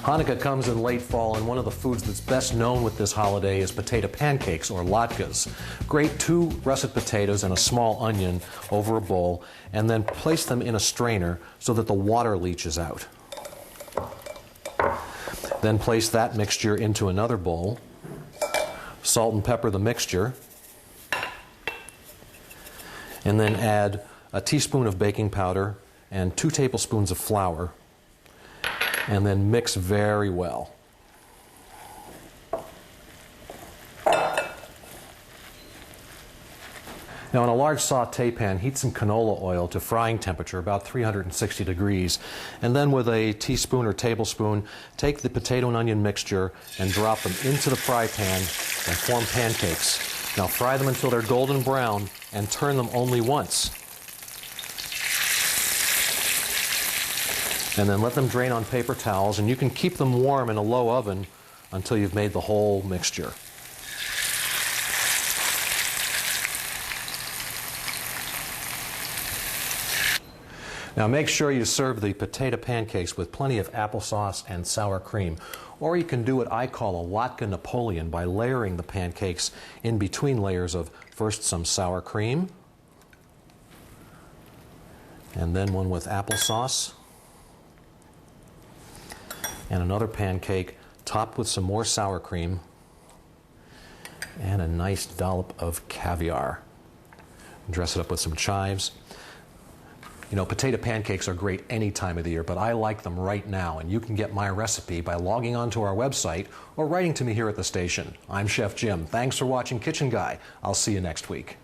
Hanukkah comes in late fall, and one of the foods that's best known with this holiday is potato pancakes, or latkes. Grate 2 russet potatoes and a small onion over a bowl, and then place them in a strainer so that the water leaches out. Then place that mixture into another bowl. Salt and pepper the mixture. And then add a teaspoon of baking powder and 2 tablespoons of flour. And then mix very well. Now, in a large saute pan, heat some canola oil to frying temperature, about 360 degrees. And then with a teaspoon or tablespoon, take the potato and onion mixture and drop them into the fry pan and form pancakes. Now fry them until they're golden brown and turn them only once. And then let them drain on paper towels, and you can keep them warm in a low oven until you've made the whole mixture. Now make sure you serve the potato pancakes with plenty of applesauce and sour cream. Or you can do what I call a latke Napoleon by layering the pancakes in between layers of first some sour cream, and then one with applesauce, and another pancake topped with some more sour cream, and a nice dollop of caviar. Dress it up with some chives. You know, potato pancakes are great any time of the year, but I like them right now, and you can get my recipe by logging on to our website or writing to me here at the station. I'm Chef Jim. Thanks for watching Kitchen Guy. I'll see you next week.